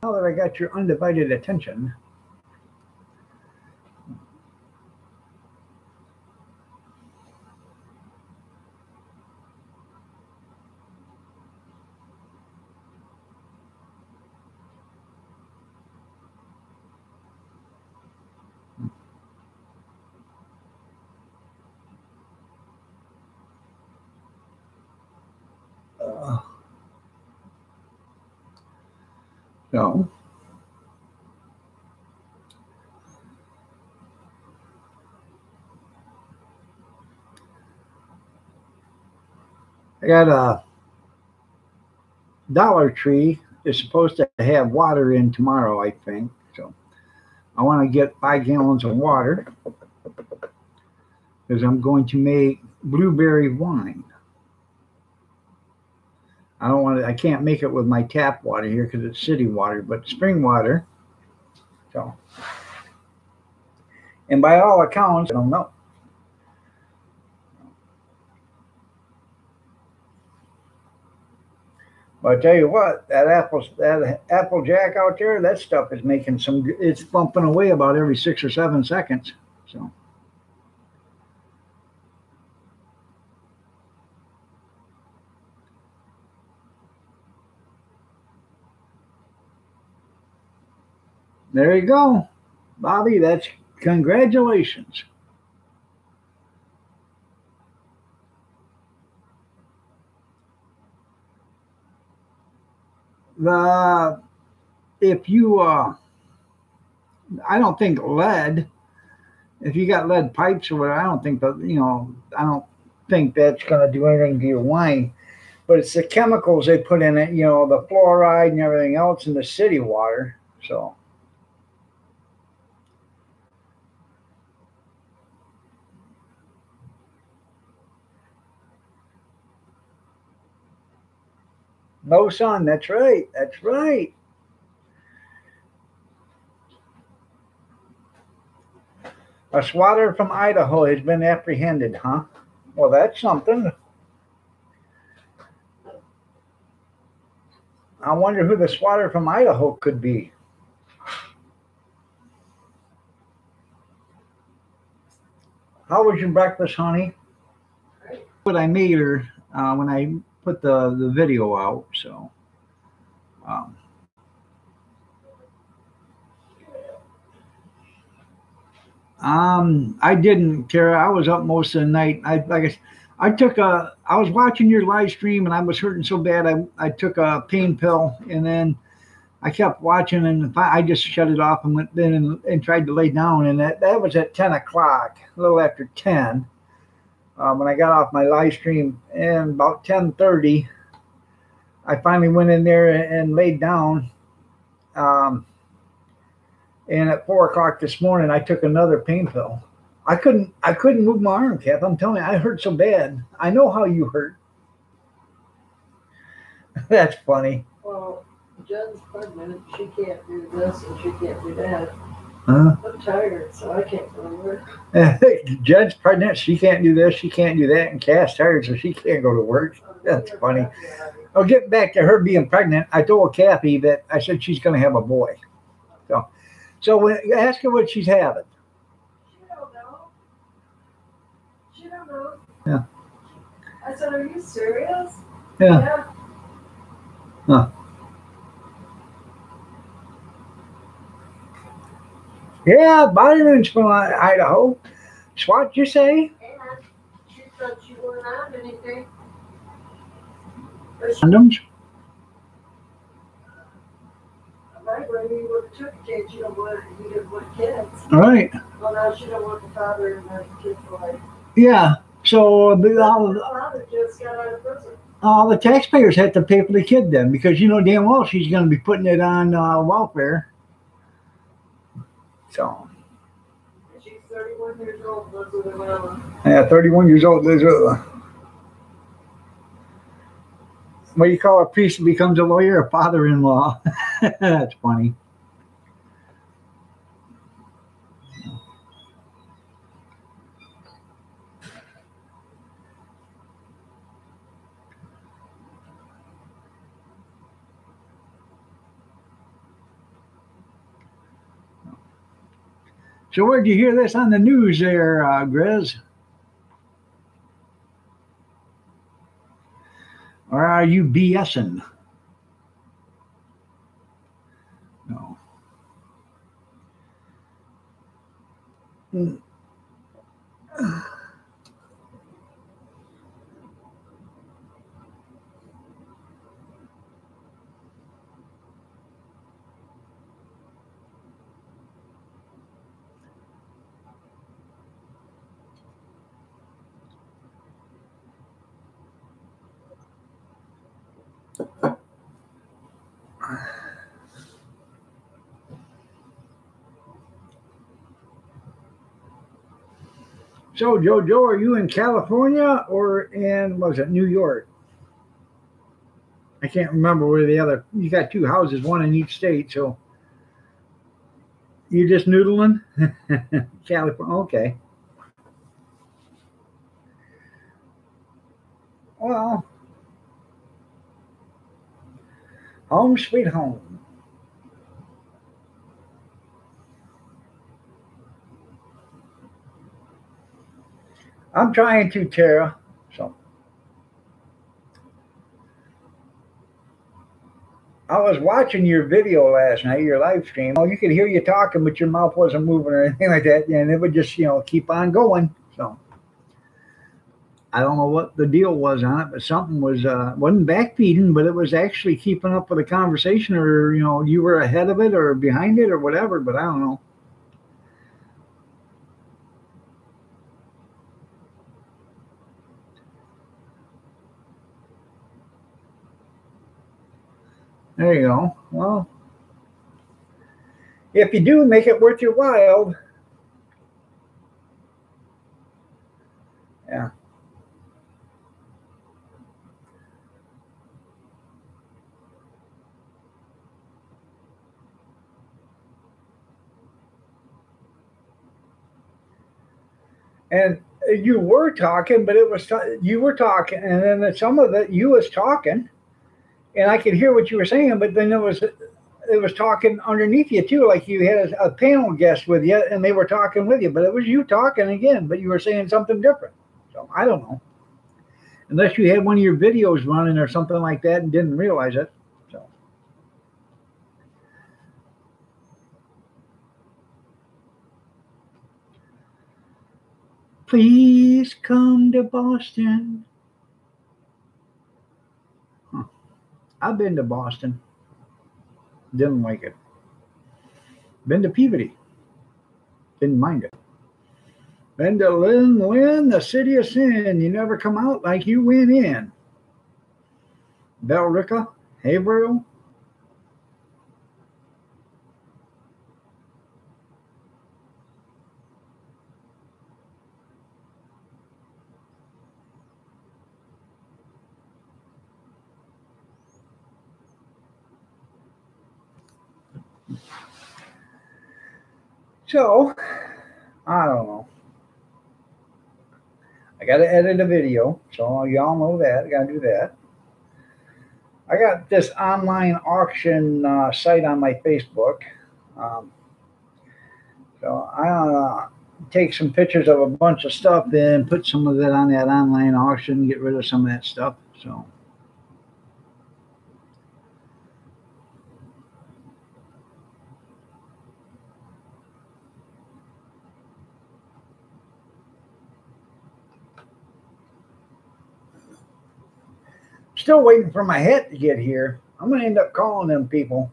Now that I got your undivided attention, uh, so I got a Dollar Tree is supposed to have water in tomorrow, I think. So I want to get 5 gallons of water because I'm going to make blueberry wine. I don't want to. I can't make it with my tap water here because it's city water, but spring water. So, and by all accounts, I don't know. But I tell you what, that Applejack out there, that stuff is making some. It's bumping away about every 6 or 7 seconds. So there you go, Bobby. That's congratulations. The if you, I don't think lead. If you got lead pipes or whatever, I don't think that I don't think that's going to do anything to your wine. But it's the chemicals they put in it, the fluoride and everything else in the city water. So No sun. That's right. That's right. A swatter from Idaho has been apprehended, huh? Well, that's something. I wonder who the swatter from Idaho could be. How was your breakfast, honey? What I made her when I put the video out. So, um, I didn't, Tara. I was up most of the night. I was watching your live stream and I was hurting so bad. I took a pain pill and then I kept watching and I just shut it off and went in and tried to lay down. And that was at 10 o'clock, a little after 10, when I got off my live stream. And about 10:30, I finally went in there and laid down. Um, and at 4 o'clock this morning, I took another pain pill. I couldn't move my arm, Kath. I'm telling you, I hurt so bad. I know how you hurt. That's funny. Well, Jen's pregnant. She can't do this and she can't do that. Huh? I'm tired, so I can't go to work. Jen's pregnant. She can't do this. She can't do that. And Kath's tired, so she can't go to work. That's funny. Oh, getting back to her being pregnant, I told Kathy that I said she's going to have a boy. So when you ask her what she's having. She don't know. She don't know. Yeah. I said, "Are you serious?" Yeah. Huh. Yeah, Biden's from Idaho. That's what you say? And she said she wouldn't have anything. Condoms? Right, when you would have took a kid, you didn't want kids. All right. Well, now she don't want the father and the kids like. Yeah. So The father just got out of prison. all the taxpayers have to pay for the kid then, because you know damn well she's going to be putting it on welfare. So. She's 31 years old, lives with her mama. Yeah, 31 years old, lives with what do you call a priest who becomes a lawyer? A father-in-law. That's funny. So where'd you hear this on the news there, Grizz? Or are you BSing? No. So, Joe, are you in California or in, was it New York? I can't remember where you got two houses, one in each state, so you're just noodling? California, okay. Well, home sweet home. I'm trying to, Tara. So I was watching your video last night, your live stream. Oh, you could hear you talking, but your mouth wasn't moving or anything like that, and it would just, keep on going. So I don't know what the deal was on it, but something wasn't backfeeding, but it was actually keeping up with the conversation, or you were ahead of it or behind it or whatever. But I don't know. There you go. Well, if you do, make it worth your while. Yeah. And you were talking, but it was you were talking, and then some of it you was talking, and I could hear what you were saying, but then it was talking underneath you too, like you had a panel guest with you, and they were talking with you, but it was you talking again, but you were saying something different. So I don't know, unless you had one of your videos running or something like that and didn't realize it. So please come to Boston. Huh. I've been to Boston, didn't like it. Been to Peabody, didn't mind it. Been to Lynn, the city of sin. You never come out like you went in. Bellrica, Haverhill. So, I don't know. I got to edit a video, so y'all know that. I got to do that. I got this online auction site on my Facebook. Um, so I take some pictures of a bunch of stuff and put some of it on that online auction, get rid of some of that stuff. So still waiting for my hat to get here. I'm going to end up calling them people.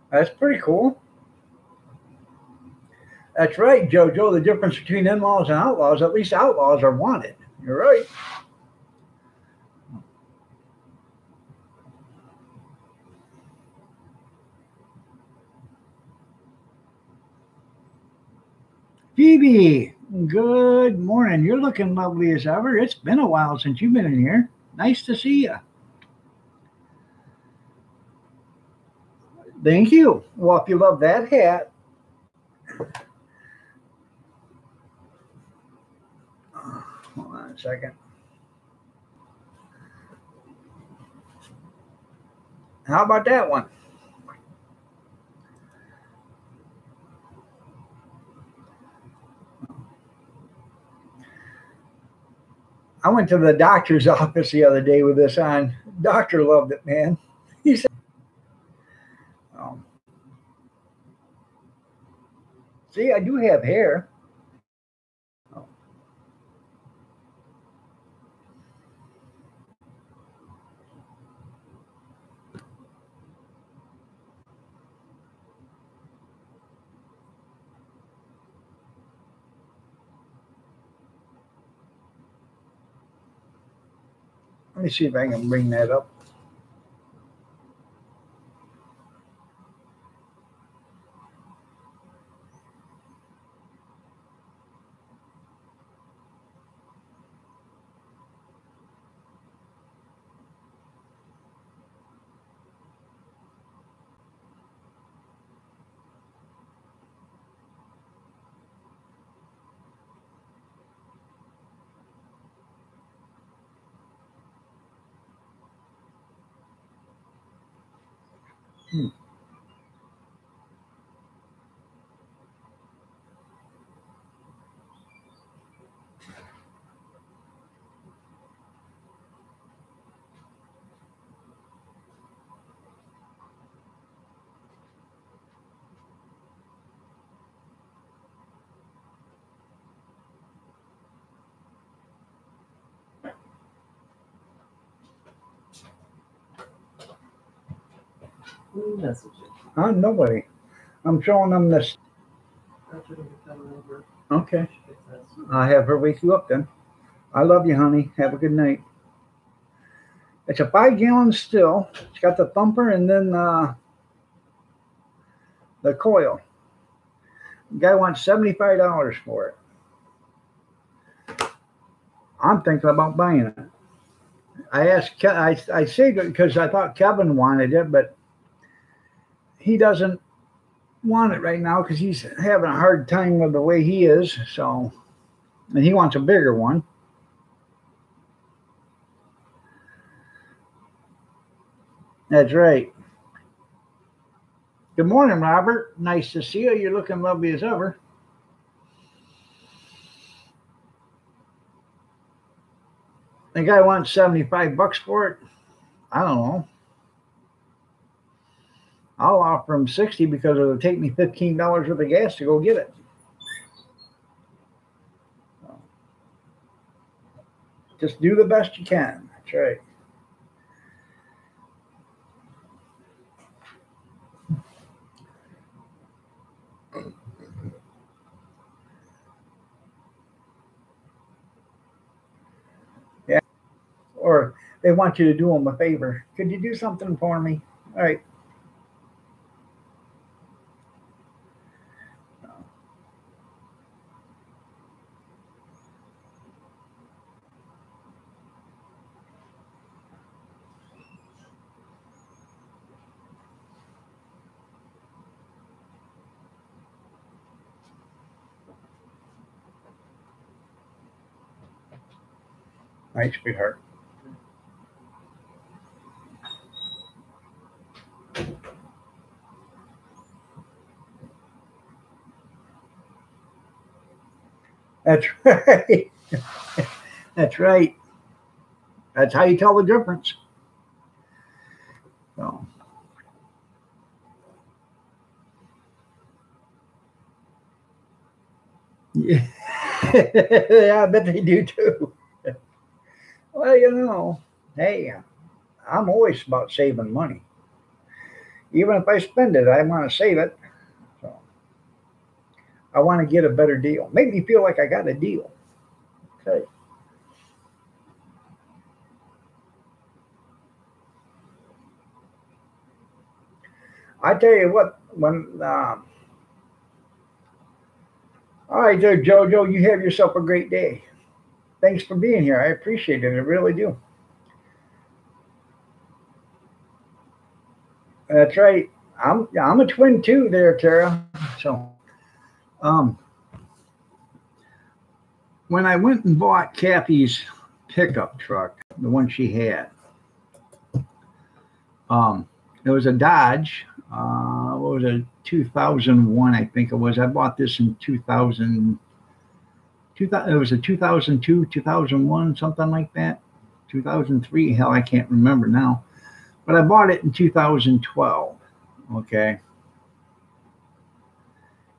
That's pretty cool. That's right, JoJo. The difference between in-laws and outlaws, at least outlaws are wanted. You're right. Phoebe, good morning. You're looking lovely as ever. It's been a while since you've been in here. Nice to see you. Thank you. Well, if you love that hat, hold on a second. How about that one? I went to the doctor's office the other day with this on. Doctor loved it, man. He said, um, "See, I do have hair." Oh, let me see if I can bring that up. Hmm. Who messaged Nobody. I'm showing them this. After they come over, Okay. she gets us. I have her wake you up then. I love you, honey. Have a good night. It's a 5-gallon still. It's got the thumper and then the coil. The guy wants $75 for it. I'm thinking about buying it. I asked, I saved it because I thought Kevin wanted it, but he doesn't want it right now because he's having a hard time with the way he is. So, and he wants a bigger one. That's right. Good morning, Robert. Nice to see you. You're looking lovely as ever. The guy wants $75 for it. I don't know. I'll offer him 60 because it'll take me $15 worth of gas to go get it. Just do the best you can. That's right. Yeah. Or they want you to do them a favor. Could you do something for me? All right. All right, sweetheart. That's right. That's right. That's how you tell the difference. So. Yeah. Yeah, I bet they do too. Well, hey, I'm always about saving money. Even if I spend it, I want to save it. So I want to get a better deal. Make me feel like I got a deal. Okay. I tell you what, all right, there, Jojo, you have yourself a great day. Thanks for being here. I appreciate it. I really do. That's right. I'm a twin too, there, Tara. So, um, when I went and bought Kathy's pickup truck, the one she had, it was a Dodge. What was it? 2001, I think it was. I bought this in 2000. It was a 2002, 2001, something like that. 2003. Hell, I can't remember now. But I bought it in 2012. Okay.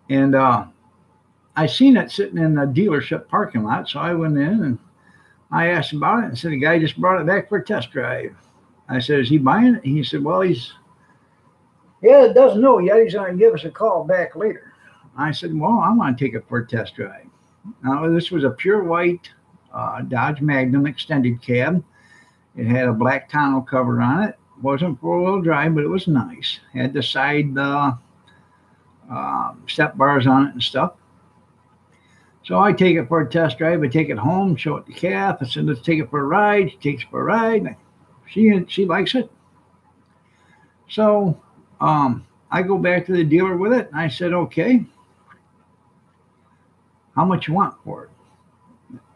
And I seen it sitting in the dealership parking lot, so I went in and I asked about it and said the guy just brought it back for a test drive. I said, "Is he buying it?" He said, "Well, it doesn't know yet. He's going to give us a call back later." I said, "Well, I want to take it for a test drive." Now, this was a pure white Dodge Magnum extended cab. It had a black tonneau cover on it. Wasn't four-wheel drive, but it was nice. Had the side step bars on it and stuff. So I take it for a test drive. I take it home, show it to Kath. I said, "Let's take it for a ride." She takes it for a ride. She likes it. So I go back to the dealer with it, and I said, "Okay, how much you want for it?"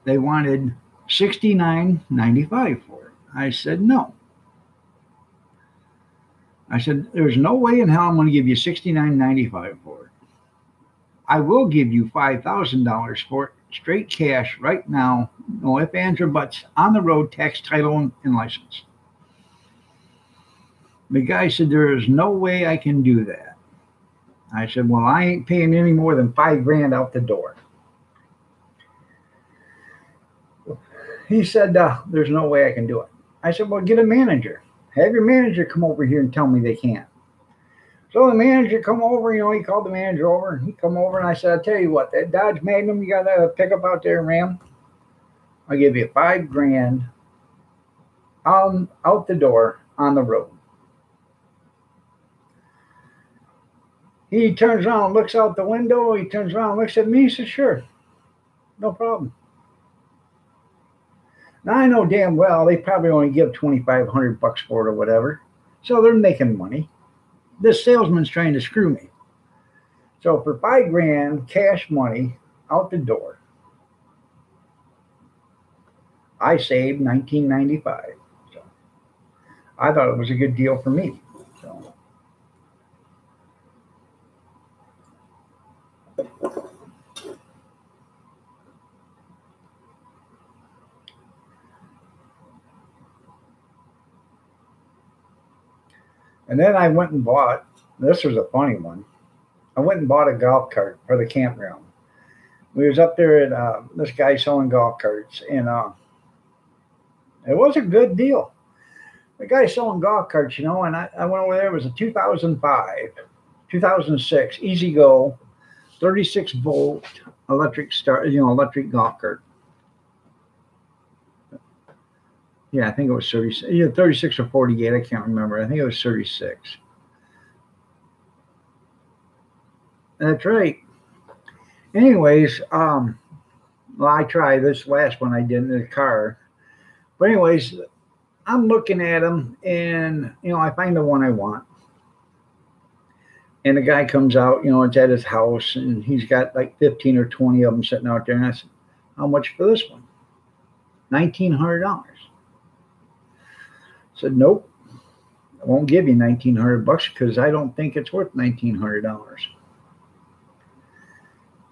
They wanted $69.95 for it. I said, "No." I said, "There's no way in hell I'm going to give you $69.95 for it. I will give you $5,000 for it, straight cash right now. No ifs, ands, or buts. On the road, tax, title, and license." The guy said, "There is no way I can do that." I said, "Well, I ain't paying any more than $5,000 out the door." He said, "There's no way I can do it." I said, "Well, get a manager. Have your manager come over here and tell me they can't." So the manager come over, he called the manager over, and he come over, and I said, "I'll tell you what, that Dodge Magnum you got to pick up out there, Ram, I'll give you $5,000 out the door on the road." He turns around and looks out the window. He turns around and looks at me. He says, "Sure, no problem." Now I know damn well they probably only give $2,500 for it or whatever, so they're making money. This salesman's trying to screw me. So for $5,000 cash money out the door, I saved $19.95. So I thought it was a good deal for me. So. And then I went and bought, this was a funny one. I went and bought a golf cart for the campground. We was up there at this guy selling golf carts, and it was a good deal. The guy selling golf carts, and I went over there. It was a 2006 Easy Go, 36-volt electric electric golf cart. Yeah, I think it was 36, either 36 or 48. I can't remember. I think it was 36. That's right. Anyways, well, I tried this last one I did in the car. But anyways, I'm looking at them, and I find the one I want. And the guy comes out, it's at his house, and he's got like 15 or 20 of them sitting out there. And I said, "How much for this one?" $1,900. I said, "Nope, I won't give you $1,900 because I don't think it's worth $1,900.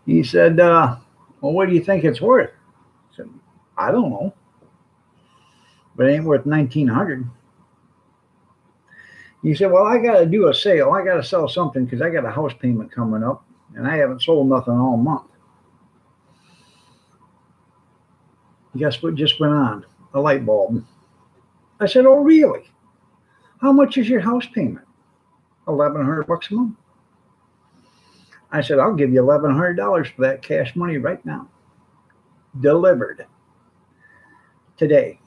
He said, "Well, what do you think it's worth?" I said, "I don't know, but it ain't worth $1,900. He said, "Well, I got to do a sale. I got to sell something because I got a house payment coming up, and I haven't sold nothing all month." Guess what just went on? A light bulb. I said, "Oh, really? How much is your house payment?" $1,100 a month. I said, "I'll give you $1,100 for that cash money right now. Delivered today."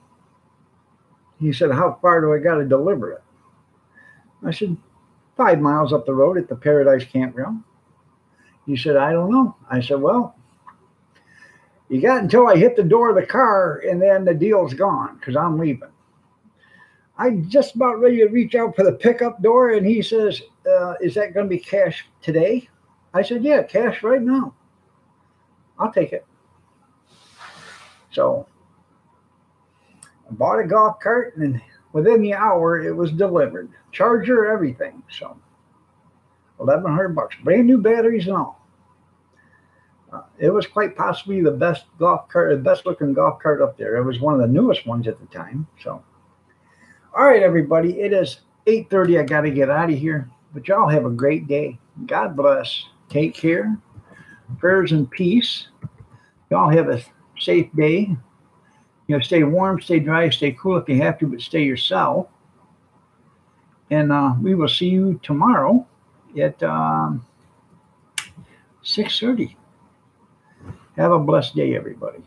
He said, "How far do I got to deliver it?" I said, 5 miles up the road at the Paradise Campground. He said, "I don't know." I said, "Well, you got until I hit the door of the car, and then the deal's gone because I'm leaving." I'm just about ready to reach out for the pickup door, and he says, "Is that going to be cash today?" I said, "Yeah, cash right now. I'll take it." So I bought a golf cart, and within the hour, it was delivered. Charger, everything. So $1,100, brand new batteries and all. It was quite possibly the best golf cart, the best looking golf cart up there. It was one of the newest ones at the time. So, all right, everybody, it is 8:30. I got to get out of here. But y'all have a great day. God bless. Take care. Prayers and peace. Y'all have a safe day. Stay warm, stay dry, stay cool if you have to, but stay yourself. And we will see you tomorrow at 6:30. Have a blessed day, everybody.